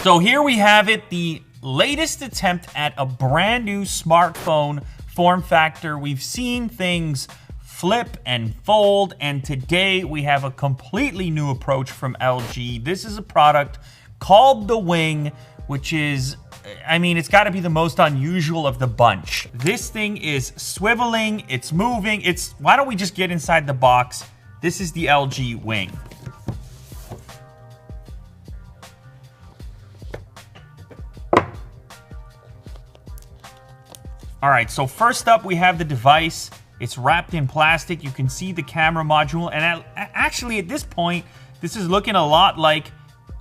So here we have it, the latest attempt at a brand new smartphone form factor. We've seen things flip and fold, and today we have a completely new approach from LG. This is a product called the Wing, which is, I mean, it's got to be the most unusual of the bunch. This thing is swiveling, it's moving, why don't we just get inside the box? This is the LG Wing. All right, so first up we have the device. It's wrapped in plastic. You can see the camera module, and actually at this point, this is looking a lot like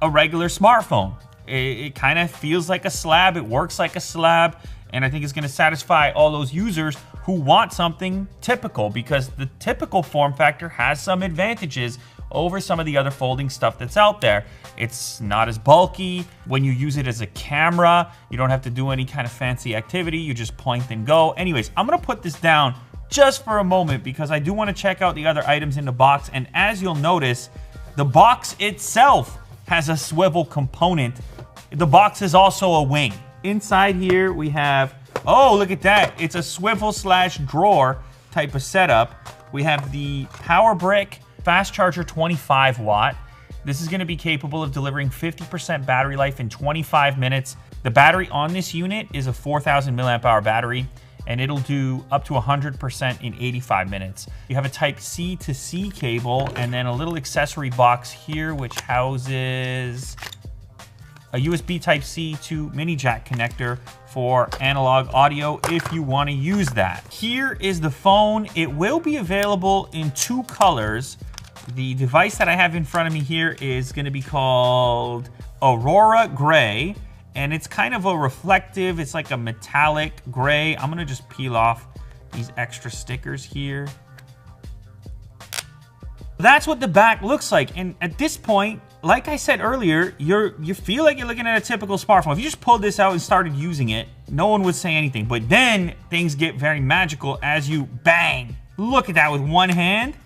a regular smartphone. It kind of feels like a slab, it works like a slab, and I think it's gonna satisfy all those users who want something typical, because the typical form factor has some advantages over some of the other folding stuff that's out there. It's not as bulky. When you use it as a camera, you don't have to do any kind of fancy activity. You just point and go. Anyways, I'm gonna put this down just for a moment because I do want to check out the other items in the box. And as you'll notice, the box itself has a swivel component. The box is also a wing. Inside here we have, oh, look at that. It's a swivel slash drawer type of setup. We have the power brick, fast charger 25 watt. This is gonna be capable of delivering 50% battery life in 25 minutes. The battery on this unit is a 4,000 milliamp hour battery, and it'll do up to 100% in 85 minutes. You have a type C to C cable, and then a little accessory box here, which houses a USB type C to mini jack connector for analog audio if you want to use that. Here is the phone. It will be available in 2 colors. The device that I have in front of me here is going to be called Aurora Gray, and it's kind of a reflective, it's like a metallic gray. I'm going to just peel off these extra stickers here. That's what the back looks like, and at this point, like I said earlier, you feel like you're looking at a typical smartphone. If you just pulled this out and started using it, no one would say anything. But then things get very magical as you bang. Look at that with one hand.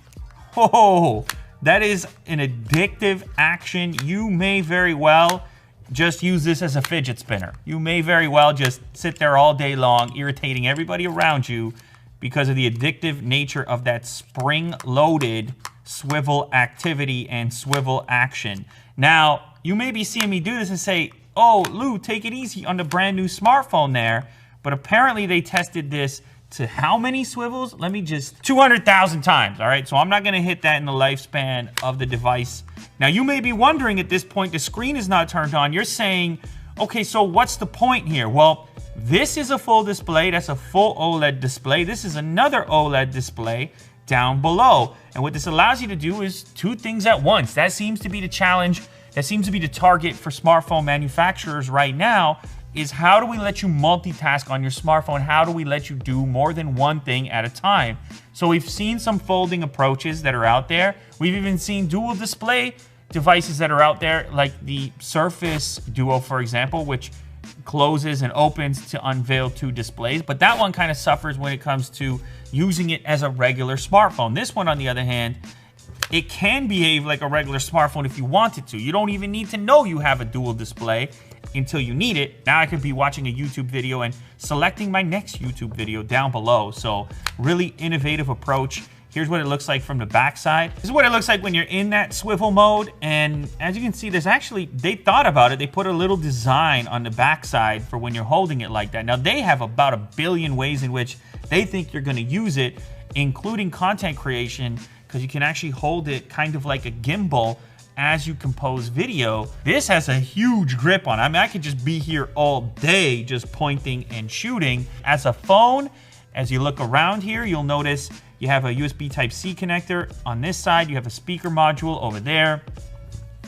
Oh, that is an addictive action. You may very well just use this as a fidget spinner. You may very well just sit there all day long, irritating everybody around you because of the addictive nature of that spring-loaded swivel activity and swivel action. Now, you may be seeing me do this and say, oh, Lou, take it easy on the brand new smartphone there. But apparently they tested this to how many swivels? Let me just, 200,000 times, all right? So I'm not gonna hit that in the lifespan of the device. Now you may be wondering at this point, the screen is not turned on. You're saying, okay, so what's the point here? Well, this is a full display. That's a full OLED display. This is another OLED display down below. And what this allows you to do is 2 things at once. That seems to be the challenge. That seems to be the target for smartphone manufacturers right now, is how do we let you multitask on your smartphone? How do we let you do more than one thing at a time? So we've seen some folding approaches that are out there. We've even seen dual display devices that are out there, like the Surface Duo, for example, which closes and opens to unveil 2 displays. But that one kind of suffers when it comes to using it as a regular smartphone. This one, on the other hand, it can behave like a regular smartphone if you wanted to. You don't even need to know you have a dual display until you need it. Now I could be watching a YouTube video and selecting my next YouTube video down below. So really innovative approach. Here's what it looks like from the backside. This is what it looks like when you're in that swivel mode. And as you can see, there's actually, they thought about it. They put a little design on the backside for when you're holding it like that. Now they have about 1 billion ways in which they think you're gonna use it, including content creation, because you can actually hold it kind of like a gimbal as you compose video. This has a huge grip on it. I mean, I could just be here all day just pointing and shooting. As a phone, as you look around here, you'll notice you have a USB Type-C connector. On this side, you have a speaker module over there.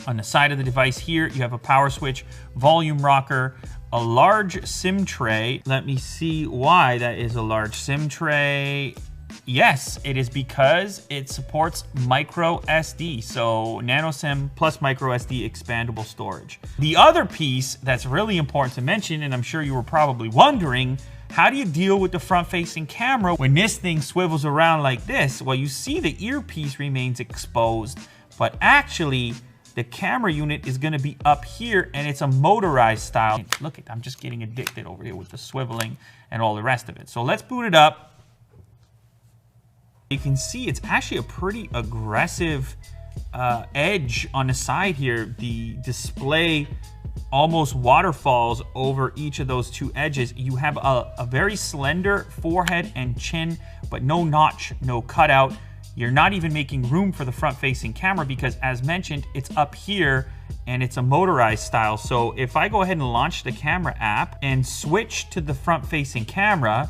On the side of the device here, you have a power switch, volume rocker, a large SIM tray. Let me see why that is a large SIM tray. Yes, it is because it supports micro SD, so nano SIM plus micro SD expandable storage. The other piece that's really important to mention, and I'm sure you were probably wondering, how do you deal with the front-facing camera when this thing swivels around like this? Well, you see the earpiece remains exposed, but actually The camera unit is going to be up here, and it's a motorized style. And look, I'm just getting addicted over here with the swiveling and all the rest of it. So let's boot it up. You can see it's actually a pretty aggressive edge on the side here. The display almost waterfalls over each of those two edges. You have a very slender forehead and chin, but no notch, no cutout. You're not even making room for the front-facing camera because, as mentioned, it's up here and it's a motorized style. So if I go ahead and launch the camera app and switch to the front-facing camera,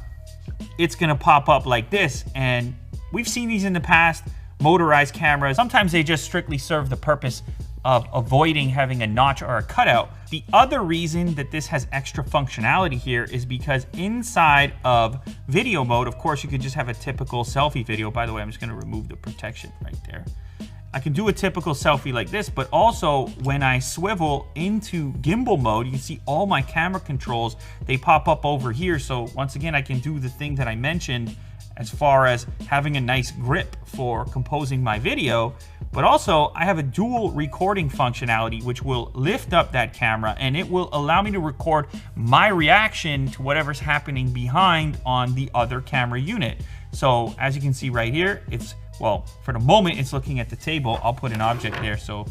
it's gonna pop up like this. And we've seen these in the past, motorized cameras. Sometimes they just strictly serve the purpose of avoiding having a notch or a cutout. The other reason that this has extra functionality here is because inside of video mode, of course, you could just have a typical selfie video. By the way, I'm just gonna remove the protection right there. I can do a typical selfie like this, but also when I swivel into gimbal mode, you can see all my camera controls, they pop up over here. So once again, I can do the thing that I mentioned as far as having a nice grip for composing my video, but also I have a dual recording functionality which will lift up that camera and it will allow me to record my reaction to whatever's happening behind on the other camera unit. So as you can see right here, it's, well, for the moment it's looking at the table. I'll put an object there so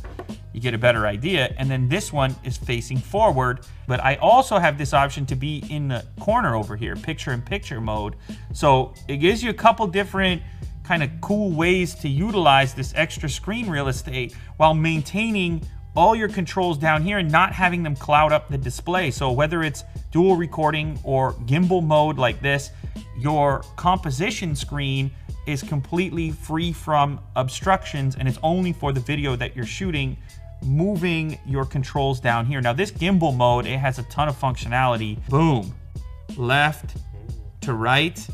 you get a better idea. And then this one is facing forward, but I also have this option to be in the corner over here, picture-in-picture mode. So it gives you a couple different kind of cool ways to utilize this extra screen real estate while maintaining all your controls down here and not having them cloud up the display. So whether it's dual recording or gimbal mode like this, your composition screen is completely free from obstructions and it's only for the video that you're shooting, moving your controls down here. Now this gimbal mode, it has a ton of functionality. Boom, left to right,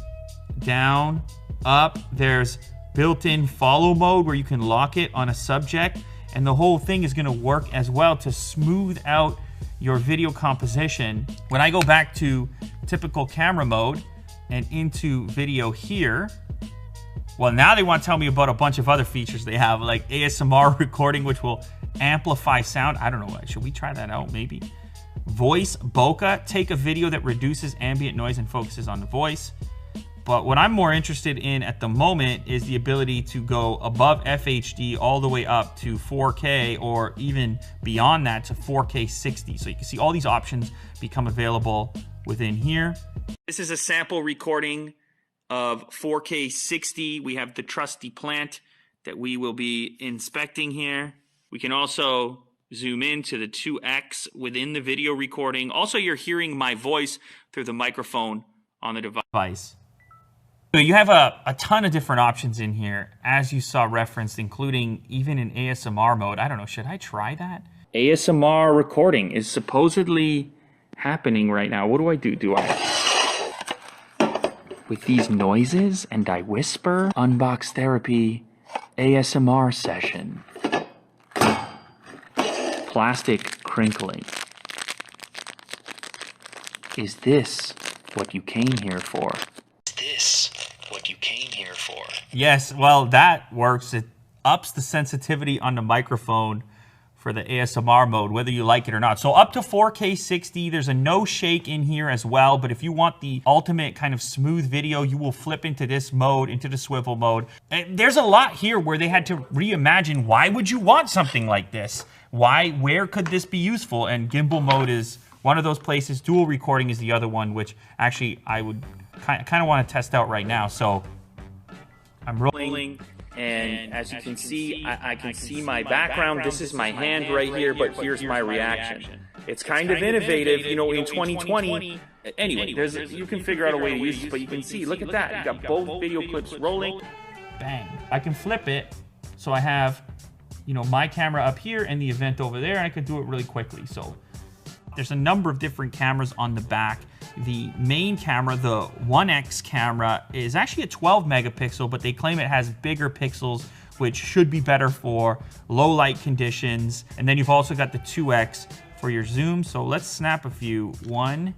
down, up. There's built-in follow mode where you can lock it on a subject, and the whole thing is gonna work as well to smooth out your video composition. When I go back to typical camera mode and into video here, well, now they want to tell me about a bunch of other features they have, like ASMR recording, which will amplify sound. I don't know, should we try that out maybe? Voice bokeh, take a video that reduces ambient noise and focuses on the voice. But what I'm more interested in at the moment is the ability to go above FHD all the way up to 4K or even beyond that to 4K 60. So you can see all these options become available within here. This is a sample recording of 4K 60. We have the trusty plant that we will be inspecting here. We can also zoom in to the 2x within the video recording. Also, you're hearing my voice through the microphone on the device. So you have a ton of different options in here, as you saw referenced, including even in ASMR mode. I don't know, should I try that? ASMR recording is supposedly happening right now. What do? Do I... With these noises and I whisper, unbox therapy, ASMR session, plastic crinkling. Is this what you came here for? Is this what you came here for? Yes, well, that works. It ups the sensitivity on the microphone for the ASMR mode, whether you like it or not. So up to 4K 60, there's a no shake in here as well, but if you want the ultimate kind of smooth video, you will flip into this mode, into the swivel mode. And there's a lot here where they had to reimagine, why would you want something like this? Where could this be useful? And gimbal mode is one of those places. Dual recording is the other one, which actually I would kind of want to test out right now. So I'm rolling. And as you can see, I can see my background. This is my hand right here, but here's my reaction. It's kind of innovative, you know, in 2020. Anyway, you can figure out a way to use this, but you can see, look at that. You got both video clips rolling. Bang. I can flip it, so I have, you know, my camera up here and the event over there, and I could do it really quickly. So there's a number of different cameras on the back. The main camera, the 1X camera, is actually a 12 megapixel, but they claim it has bigger pixels, which should be better for low light conditions. And then you've also got the 2X for your zoom. So let's snap a few. One,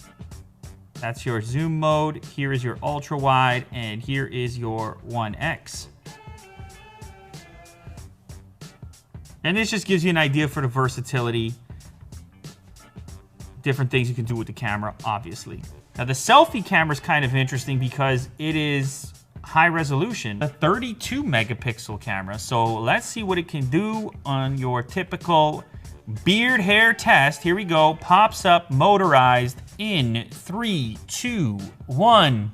that's your zoom mode. Here is your ultra wide, and here is your 1X. And this just gives you an idea for the versatility. Different things you can do with the camera, obviously. Now, the selfie camera is kind of interesting because it is high resolution, a 32 megapixel camera. So let's see what it can do on your typical beard hair test. Here we go. Pops up, motorized in 3, 2, 1.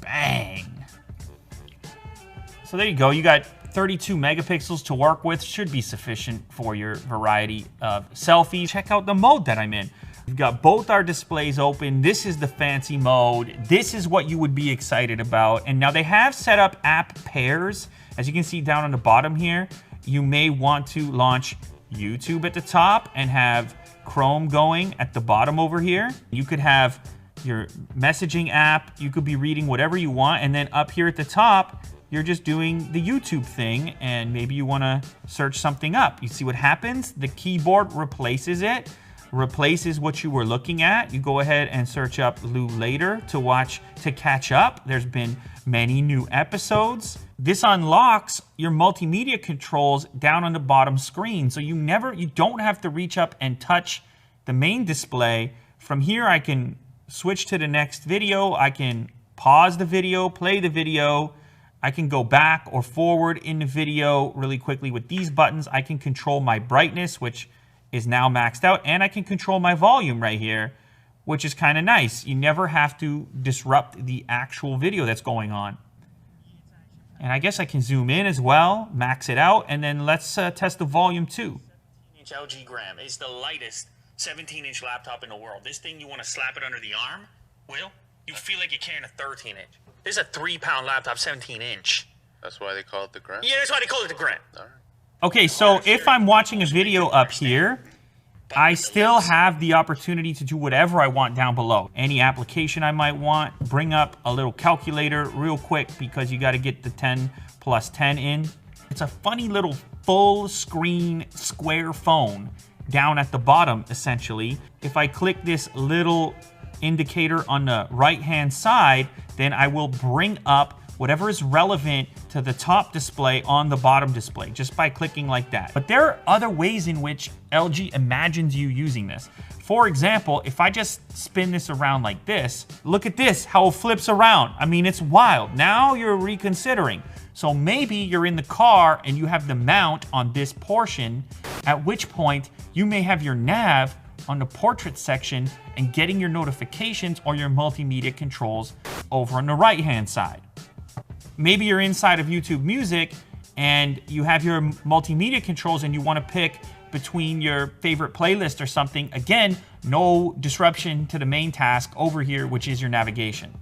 Bang. So there you go. You got 32 megapixels to work with. Should be sufficient for your variety of selfies. Check out the mode that I'm in. We've got both our displays open. This is the fancy mode. This is what you would be excited about. And now they have set up app pairs. As you can see down on the bottom here, you may want to launch YouTube at the top and have Chrome going at the bottom over here. You could have your messaging app. You could be reading whatever you want. And then up here at the top, you're just doing the YouTube thing, and maybe you want to search something up. You see what happens? The keyboard replaces it, replaces what you were looking at. You go ahead and search up Lou Later to watch, to catch up. There's been many new episodes. This unlocks your multimedia controls down on the bottom screen, so you don't have to reach up and touch the main display. From here, I can switch to the next video. I can pause the video, play the video. I can go back or forward in the video really quickly with these buttons. I can control my brightness, which is now maxed out, and I can control my volume right here, which is kind of nice. You never have to disrupt the actual video that's going on. And I guess I can zoom in as well, max it out, and then let's test the volume too. 17-inch LG Gram is the lightest 17-inch laptop in the world. This thing, you want to slap it under the arm, Will? You feel like you're carrying a 13-inch. This is a 3-pound laptop, 17-inch. That's why they call it the Gram? Yeah, that's why they call it the Gram. All right. Okay, so if I'm watching a video up here, I still have the opportunity to do whatever I want down below. Any application I might want, bring up a little calculator real quick because you got to get the 10 plus 10 in. It's a funny little full screen square phone down at the bottom, essentially. If I click this little indicator on the right-hand side, then I will bring up whatever is relevant to the top display on the bottom display, just by clicking like that. But there are other ways in which LG imagines you using this. For example, if I just spin this around like this, look at this, how it flips around. I mean, it's wild. Now you're reconsidering. So maybe you're in the car and you have the mount on this portion, at which point you may have your nav on the portrait section and getting your notifications or your multimedia controls over on the right-hand side. Maybe you're inside of YouTube Music and you have your multimedia controls and you want to pick between your favorite playlist or something. Again, no disruption to the main task over here, which is your navigation.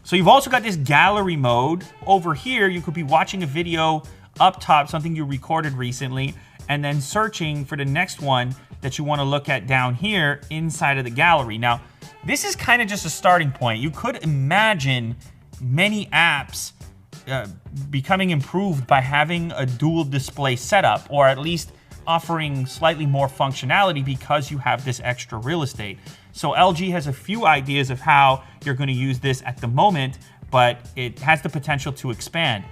So you've also got this gallery mode. Over here, you could be watching a video up top, something you recorded recently, and then searching for the next one that you want to look at down here inside of the gallery. Now, this is kind of just a starting point. You could imagine many apps becoming improved by having a dual display setup, or at least offering slightly more functionality because you have this extra real estate. So LG has a few ideas of how you're going to use this at the moment, but it has the potential to expand.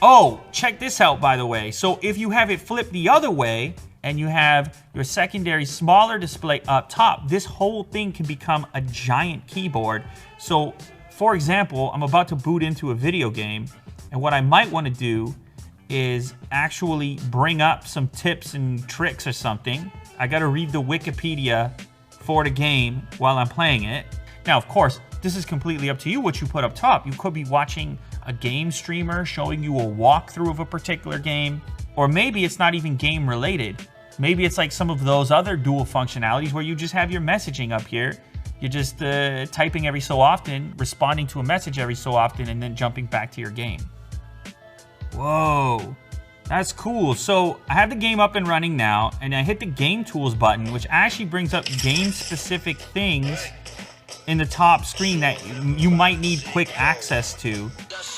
Oh, check this out, by the way. So if you have it flipped the other way and you have your secondary smaller display up top, this whole thing can become a giant keyboard. So for example, I'm about to boot into a video game, and what I might want to do is actually bring up some tips and tricks or something. I got to read the Wikipedia for the game while I'm playing it. Now, of course, this is completely up to you what you put up top. You could be watching a game streamer showing you a walkthrough of a particular game, or maybe it's not even game related. Maybe it's like some of those other dual functionalities where you just have your messaging up here. You're just typing every so often, responding to a message every so often, and then jumping back to your game. Whoa, that's cool. So I have the game up and running now, and I hit the Game Tools button, which actually brings up game-specific things in the top screen that you might need quick access to.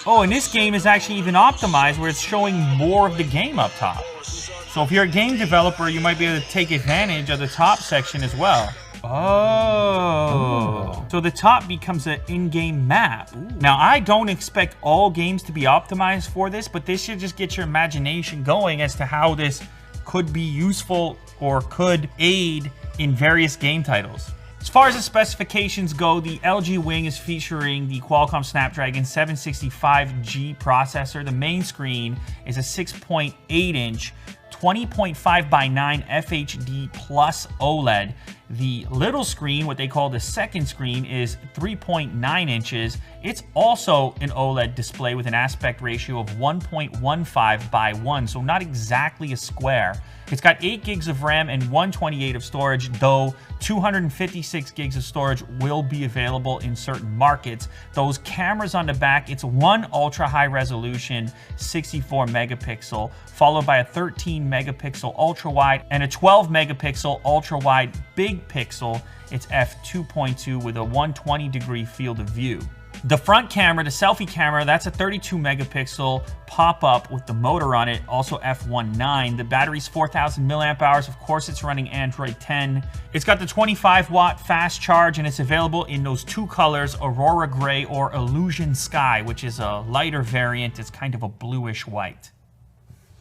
Oh, and this game is actually even optimized where it's showing more of the game up top. So if you're a game developer, you might be able to take advantage of the top section as well. Oh. So the top becomes an in-game map. Ooh. Now, I don't expect all games to be optimized for this, but this should just get your imagination going as to how this could be useful or could aid in various game titles. As far as the specifications go, the LG Wing is featuring the Qualcomm Snapdragon 765G processor. The main screen is a 6.8-inch 20.5 by 9 FHD Plus OLED. The little screen, what they call the second screen, is 3.9 inches. It's also an OLED display with an aspect ratio of 1.15 by 1, so not exactly a square. It's got 8 gigs of RAM and 128 of storage, though 256 gigs of storage will be available in certain markets. Those cameras on the back, it's one ultra high resolution 64 megapixel, followed by a 13 megapixel ultra wide and a 12 megapixel ultra wide big pixel. It's f2.2 with a 120-degree field of view. The front camera, the selfie camera, that's a 32 megapixel pop-up with the motor on it, also f1.9. The battery's 4,000 milliamp hours. Of course, it's running Android 10. It's got the 25-watt fast charge, and it's available in those two colors, Aurora Gray or Illusion Sky, which is a lighter variant. It's kind of a bluish white.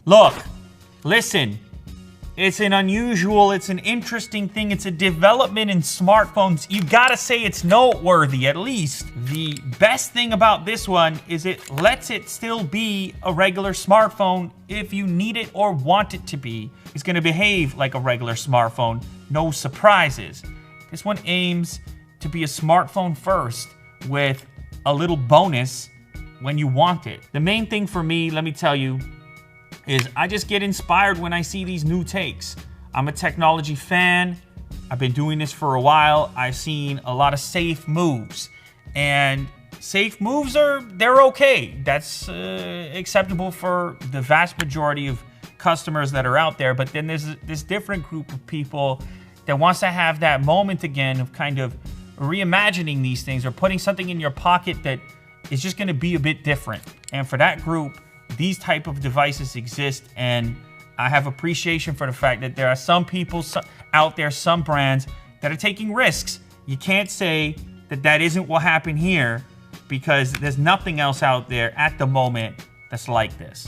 Look, listen. It's an unusual, it's an interesting thing. It's a development in smartphones. You gotta say it's noteworthy, at least. The best thing about this one is it lets it still be a regular smartphone if you need it or want it to be. It's gonna behave like a regular smartphone, no surprises. This one aims to be a smartphone first with a little bonus when you want it. The main thing for me, let me tell you, is I just get inspired when I see these new takes. I'm a technology fan. I've been doing this for a while. I've seen a lot of safe moves. And safe moves they're okay. That's acceptable for the vast majority of customers that are out there. But then there's this different group of people that wants to have that moment again of kind of reimagining these things or putting something in your pocket that is just gonna be a bit different. And for that group, these type of devices exist, and I have appreciation for the fact that there are some people out there, some brands, that are taking risks. You can't say that that isn't what happened here, because there's nothing else out there at the moment that's like this.